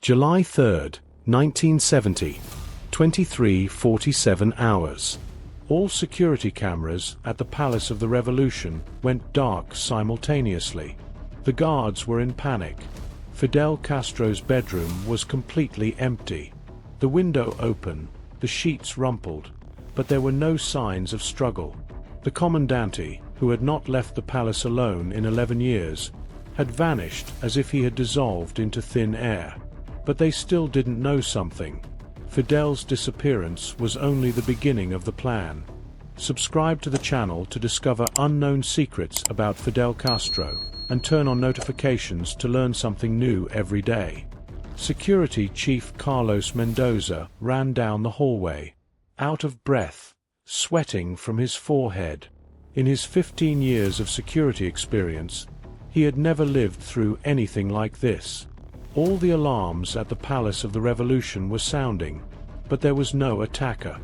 July 3, 1970, 23:47 hours. All security cameras at the Palace of the Revolution went dark simultaneously. The guards were in panic. Fidel Castro's bedroom was completely empty. The window open, the sheets rumpled, but there were no signs of struggle. The Comandante, who had not left the palace alone in 11 years, had vanished as if he had dissolved into thin air. But they still didn't know something. Fidel's disappearance was only the beginning of the plan. Subscribe to the channel to discover unknown secrets about Fidel Castro, and turn on notifications to learn something new every day. Security Chief Carlos Mendoza ran down the hallway, out of breath, sweating from his forehead. In his 15 years of security experience, he had never lived through anything like this. All the alarms at the Palace of the Revolution were sounding, but there was no attacker.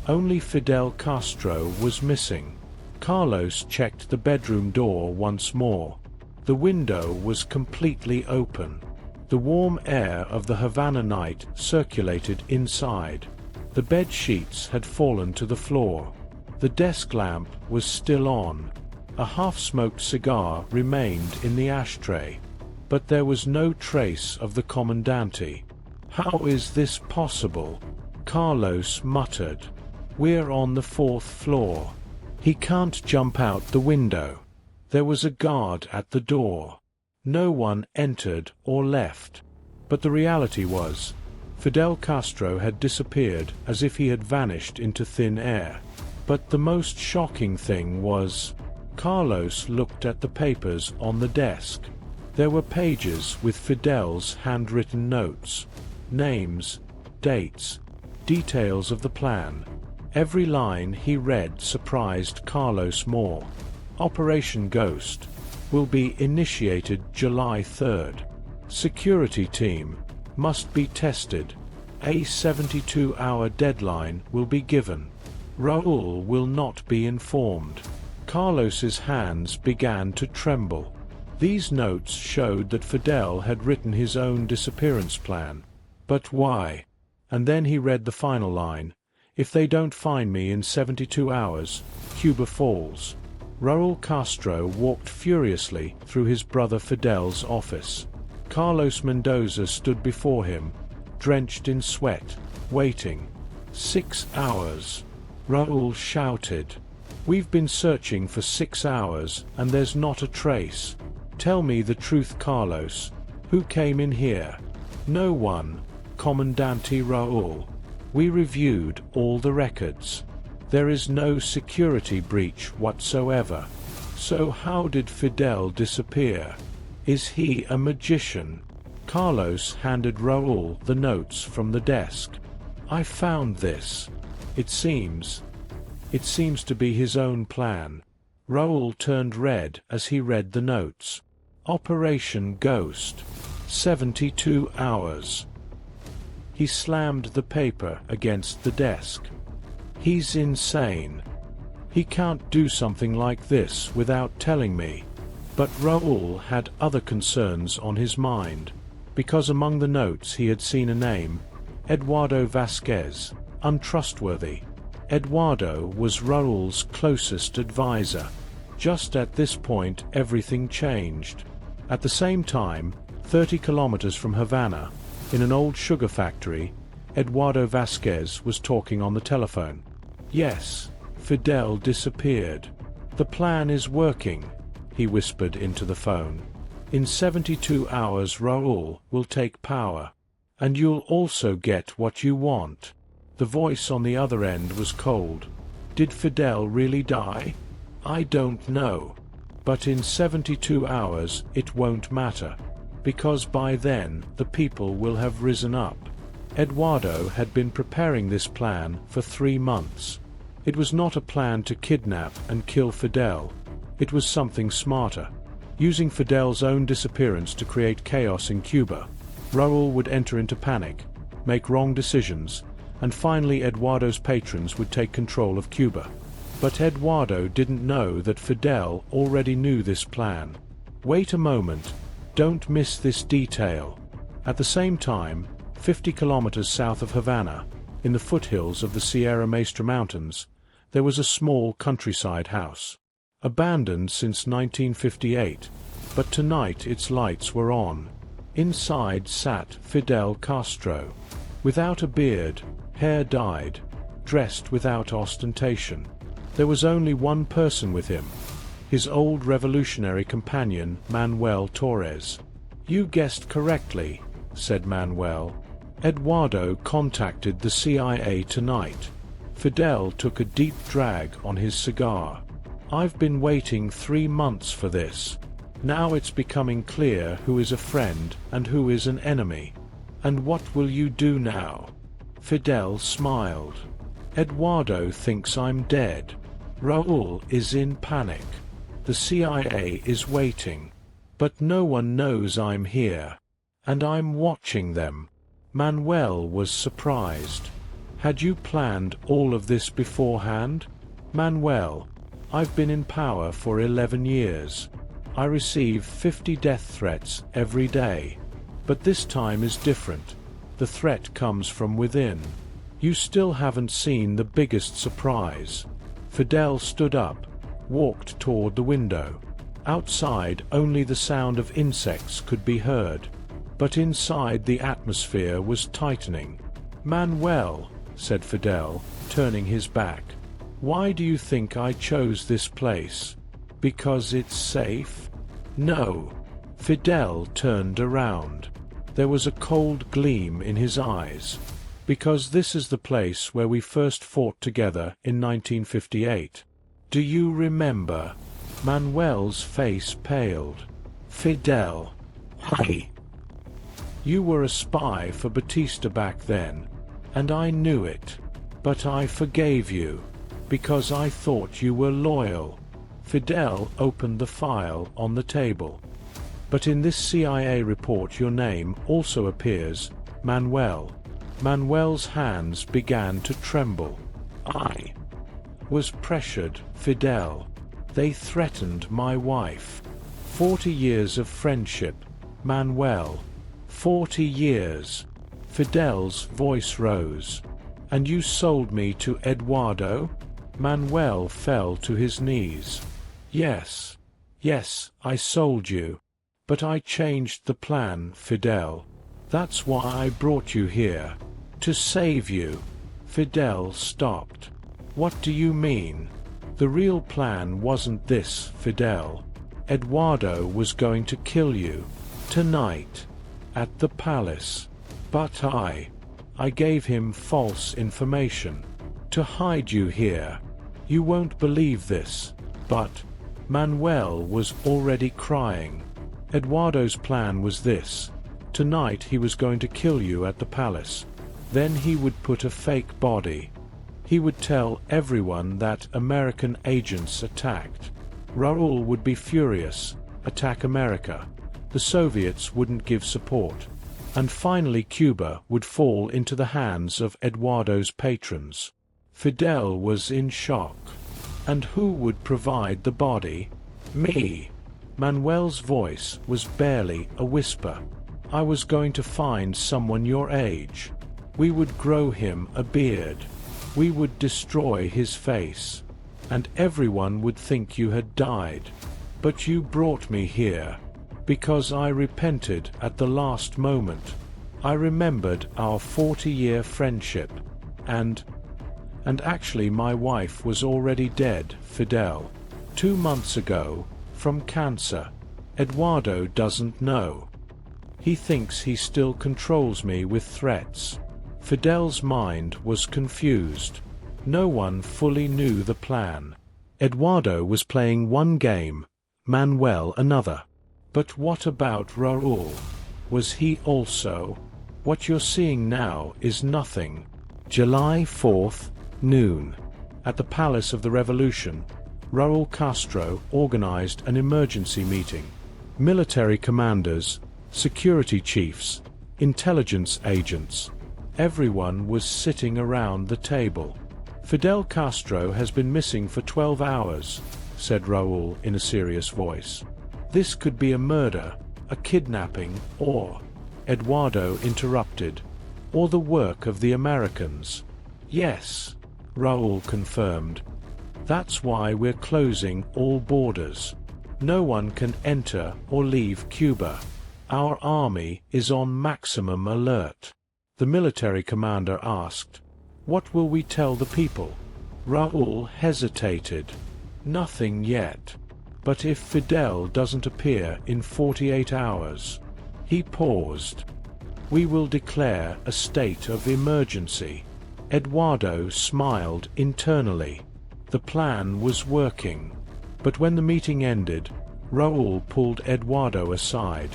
Only Fidel Castro was missing. Carlos checked the bedroom door once more. The window was completely open. The warm air of the Havana night circulated inside. The bed sheets had fallen to the floor. The desk lamp was still on. A half-smoked cigar remained in the ashtray. But there was no trace of the Comandante. "How is this possible?" Carlos muttered. "We're on the 4th floor. He can't jump out the window." There was a guard at the door. No one entered or left. But the reality was, Fidel Castro had disappeared as if he had vanished into thin air. But the most shocking thing was, Carlos looked at the papers on the desk. There were pages with Fidel's handwritten notes, names, dates, details of the plan. Every line he read surprised Carlos more. Operation Ghost will be initiated July 3rd. Security team must be tested. A 72-hour deadline will be given. Raúl will not be informed. Carlos's hands began to tremble. These notes showed that Fidel had written his own disappearance plan. But why? And then he read the final line: "If they don't find me in 72 hours, Cuba falls." Raúl Castro walked furiously through his brother Fidel's office. Carlos Mendoza stood before him, drenched in sweat, waiting. 6 hours. Raúl shouted. "We've been searching for 6 hours, and there's not a trace. Tell me the truth, Carlos. Who came in here?" "No one, Comandante Raúl. We reviewed all the records. There is no security breach whatsoever. So how did Fidel disappear? Is he a magician?" Carlos handed Raúl the notes from the desk. "I found this. It seems to be his own plan." Raúl turned red as he read the notes. Operation Ghost. 72 hours. He slammed the paper against the desk. "He's insane. He can't do something like this without telling me." But Raúl had other concerns on his mind, because among the notes he had seen a name: Eduardo Vasquez, untrustworthy. Eduardo was Raúl's closest advisor. Just at this point everything changed. At the same time, 30 kilometers from Havana, in an old sugar factory, Eduardo Vasquez was talking on the telephone. "Yes, Fidel disappeared. The plan is working," he whispered into the phone. "In 72 hours Raúl will take power. And you'll also get what you want." The voice on the other end was cold. "Did Fidel really die? I don't know. But in 72 hours it won't matter. Because by then the people will have risen up." Eduardo had been preparing this plan for 3 months. It was not a plan to kidnap and kill Fidel. It was something smarter. Using Fidel's own disappearance to create chaos in Cuba, Raúl would enter into panic, make wrong decisions, and finally Eduardo's patrons would take control of Cuba. But Eduardo didn't know that Fidel already knew this plan. Wait a moment. Don't miss this detail. At the same time, 50 kilometers south of Havana, in the foothills of the Sierra Maestra Mountains, there was a small countryside house. Abandoned since 1958, but tonight its lights were on. Inside sat Fidel Castro. Without a beard, hair dyed, dressed without ostentation. There was only one person with him, his old revolutionary companion Manuel Torres. "You guessed correctly," said Manuel. "Eduardo contacted the CIA tonight." Fidel took a deep drag on his cigar. "I've been waiting 3 months for this. Now it's becoming clear who is a friend and who is an enemy. And what will you do now?" Fidel smiled. "Eduardo thinks I'm dead. Raúl is in panic. The CIA is waiting. But no one knows I'm here. And I'm watching them." Manuel was surprised. "Had you planned all of this beforehand?" "Manuel, I've been in power for 11 years. I receive 50 death threats every day. But this time is different. The threat comes from within. You still haven't seen the biggest surprise." Fidel stood up, walked toward the window. Outside only the sound of insects could be heard. But inside the atmosphere was tightening. "Manuel," said Fidel, turning his back, "why do you think I chose this place? Because it's safe?" "No." Fidel turned around. There was a cold gleam in his eyes. "Because this is the place where we first fought together in 1958. Do you remember?" Manuel's face paled. "Fidel, hey. You were a spy for Batista back then, and I knew it. But I forgave you, because I thought you were loyal." Fidel opened the file on the table. "But in this CIA report your name also appears, Manuel." Manuel's hands began to tremble. "I was pressured, Fidel. They threatened my wife. 40 years of friendship, Manuel. 40 years." Fidel's voice rose. "And you sold me to Eduardo?" Manuel fell to his knees. "Yes. Yes, I sold you. But I changed the plan, Fidel. That's why I brought you here. To save you." Fidel stopped. "What do you mean? The real plan wasn't this, Fidel. Eduardo was going to kill you. Tonight. At the palace. But I gave him false information. To hide you here. You won't believe this, but..." Manuel was already crying. "Eduardo's plan was this. Tonight he was going to kill you at the palace. Then he would put a fake body. He would tell everyone that American agents attacked. Raúl would be furious, attack America. The Soviets wouldn't give support. And finally Cuba would fall into the hands of Eduardo's patrons." Fidel was in shock. "And who would provide the body?" "Me." Manuel's voice was barely a whisper. "I was going to find someone your age. We would grow him a beard. We would destroy his face. And everyone would think you had died. But you brought me here. Because I repented at the last moment. I remembered our 40-year friendship. And actually my wife was already dead, Fidel. 2 months ago, from cancer. Eduardo doesn't know. He thinks he still controls me with threats." Fidel's mind was confused. No one fully knew the plan. Eduardo was playing one game, Manuel another. But what about Raúl? Was he also? What you're seeing now is nothing. July 4th, noon. At the Palace of the Revolution, Raúl Castro organized an emergency meeting. Military commanders, security chiefs, intelligence agents. Everyone was sitting around the table. "Fidel Castro has been missing for 12 hours, said Raúl in a serious voice. "This could be a murder, a kidnapping, or..." Eduardo interrupted. or the work of the Americans? Yes, Raúl confirmed. That's why we're closing all borders. No one can enter or leave Cuba. Our army is on maximum alert. The military commander asked, "What will we tell the people?" Raúl hesitated. "Nothing yet. But if Fidel doesn't appear in 48 hours... He paused. "We will declare a state of emergency." Eduardo smiled internally. The plan was working. But when the meeting ended, Raúl pulled Eduardo aside.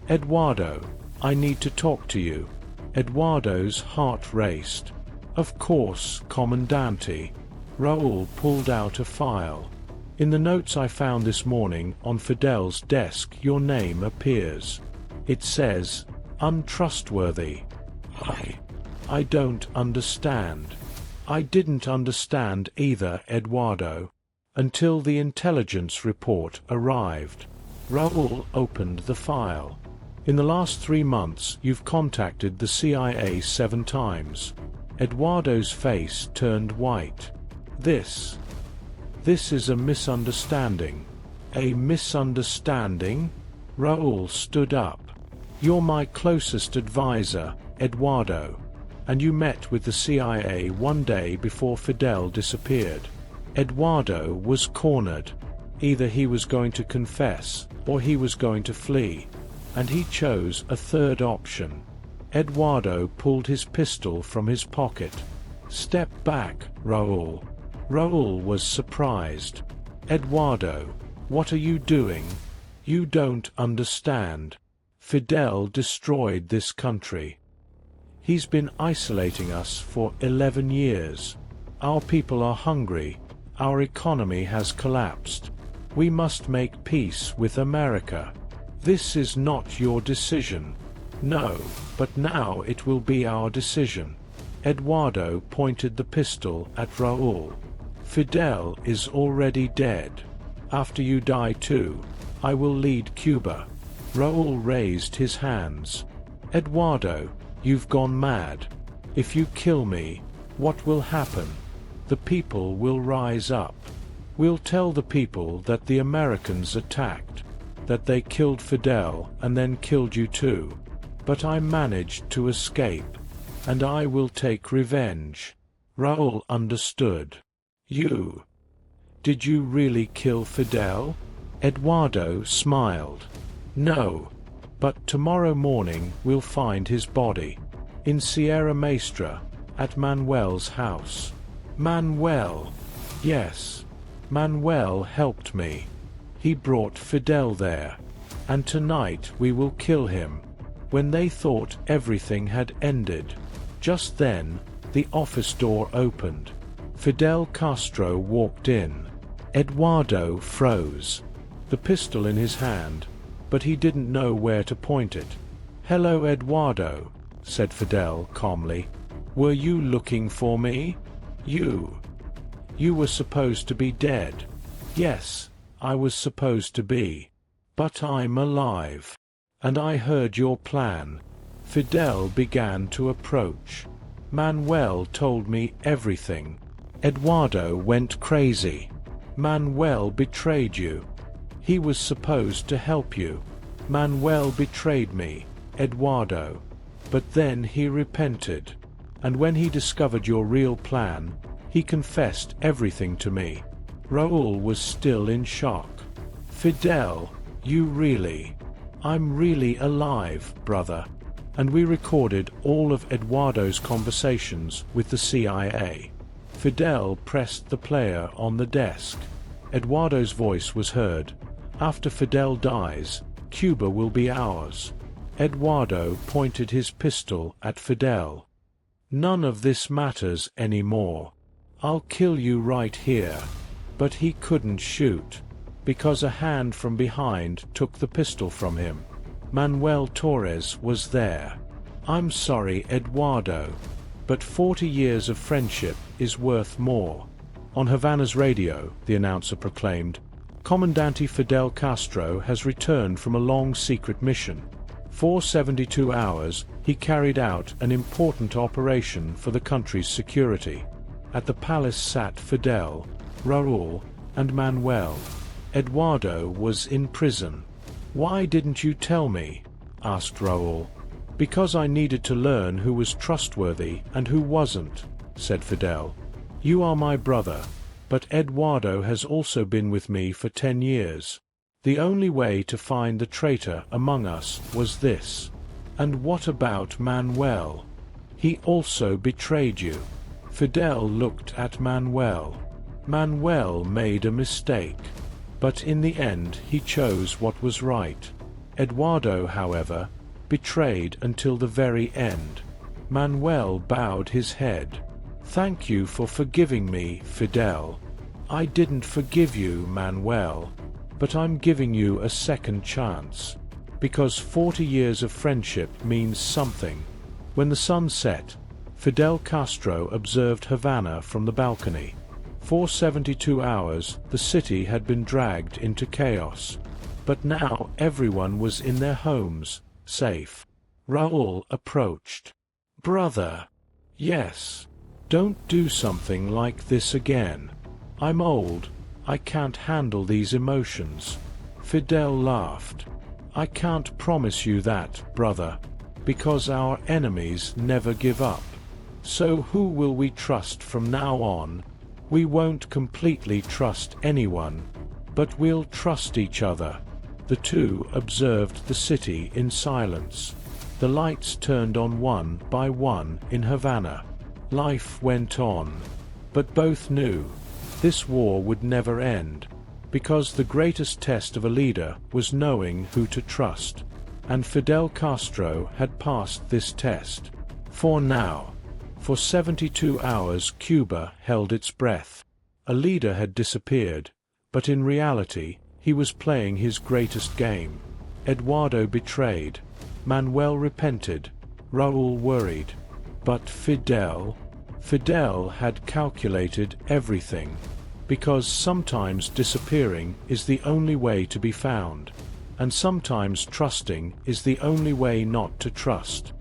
"Eduardo, I need to talk to you." Eduardo's heart raced. "Of course, Comandante." Raúl pulled out a file. "In the notes I found this morning on Fidel's desk, your name appears. It says, untrustworthy." I don't understand." "I didn't understand either, Eduardo, until the intelligence report arrived." Raúl opened the file. "In the last 3 months you've contacted the CIA 7 times. Eduardo's face turned white. This is a misunderstanding." "A misunderstanding?" Raúl stood up. "You're my closest advisor, Eduardo. And you met with the CIA 1 day before Fidel disappeared." Eduardo was cornered. Either he was going to confess, or he was going to flee. And he chose a third option. Eduardo pulled his pistol from his pocket. "Step back, Raúl." Raúl was surprised. "Eduardo, what are you doing? You don't understand. Fidel destroyed this country. He's been isolating us for 11 years. Our people are hungry. Our economy has collapsed. We must make peace with America. This is not your decision." "No, but now it will be our decision." Eduardo pointed the pistol at Raúl. "Fidel is already dead. After you die too, I will lead Cuba." Raúl raised his hands. "Eduardo, you've gone mad. If you kill me, what will happen? The people will rise up. We'll tell the people that the Americans attacked, that they killed Fidel and then killed you too. But I managed to escape, and I will take revenge." Raúl understood. Did you really kill Fidel?" Eduardo smiled. "No. But tomorrow morning we'll find his body. In Sierra Maestra, at Manuel's house." "Manuel?" "Yes. Manuel helped me. He brought Fidel there. And tonight we will kill him." When they thought everything had ended, just then, the office door opened. Fidel Castro walked in. Eduardo froze, the pistol in his hand, but he didn't know where to point it. "Hello, Eduardo," said Fidel calmly. "Were you looking for me? You were supposed to be dead." "Yes, I was supposed to be. But I'm alive. And I heard your plan." Fidel began to approach. "Manuel told me everything." Eduardo went crazy. "Manuel betrayed you. He was supposed to help you." "Manuel betrayed me, Eduardo. But then he repented. And when he discovered your real plan, he confessed everything to me." Raúl was still in shock. "Fidel, you really... I'm really alive, brother." And we recorded all of Eduardo's conversations with the CIA. Fidel pressed the player on the desk. Eduardo's voice was heard. "After Fidel dies, Cuba will be ours." Eduardo pointed his pistol at Fidel. "None of this matters anymore. I'll kill you right here." But he couldn't shoot, because a hand from behind took the pistol from him. Manuel Torres was there. "I'm sorry, Eduardo, but 40 years of friendship is worth more." On Havana's radio, the announcer proclaimed, "Comandante Fidel Castro has returned from a long secret mission. For 72 hours, he carried out an important operation for the country's security. At the palace sat Fidel, Raúl, and Manuel. Eduardo was in prison. "Why didn't you tell me?" asked Raúl. "Because I needed to learn who was trustworthy and who wasn't," said Fidel. "You are my brother, but Eduardo has also been with me for 10 years. The only way to find the traitor among us was this." "And what about Manuel? He also betrayed you." Fidel looked at Manuel. "Manuel made a mistake. But in the end he chose what was right. Eduardo, however, betrayed until the very end." Manuel bowed his head. "Thank you for forgiving me, Fidel." "I didn't forgive you, Manuel. But I'm giving you a second chance. Because 40 years of friendship means something." When the sun set, Fidel Castro observed Havana from the balcony. For 72 hours, the city had been dragged into chaos. But now everyone was in their homes, safe. Raúl approached. "Brother." "Yes. Don't do something like this again. I'm old. I can't handle these emotions." Fidel laughed. "I can't promise you that, brother. Because our enemies never give up. So who will we trust from now on? We won't completely trust anyone, but we'll trust each other." The two observed the city in silence. The lights turned on one by one in Havana. Life went on. But both knew this war would never end, because the greatest test of a leader was knowing who to trust. And Fidel Castro had passed this test. For now. For 72 hours Cuba held its breath. A leader had disappeared, but in reality, he was playing his greatest game. Eduardo betrayed. Manuel repented. Raúl worried. But Fidel had calculated everything. Because sometimes disappearing is the only way to be found. And sometimes trusting is the only way not to trust.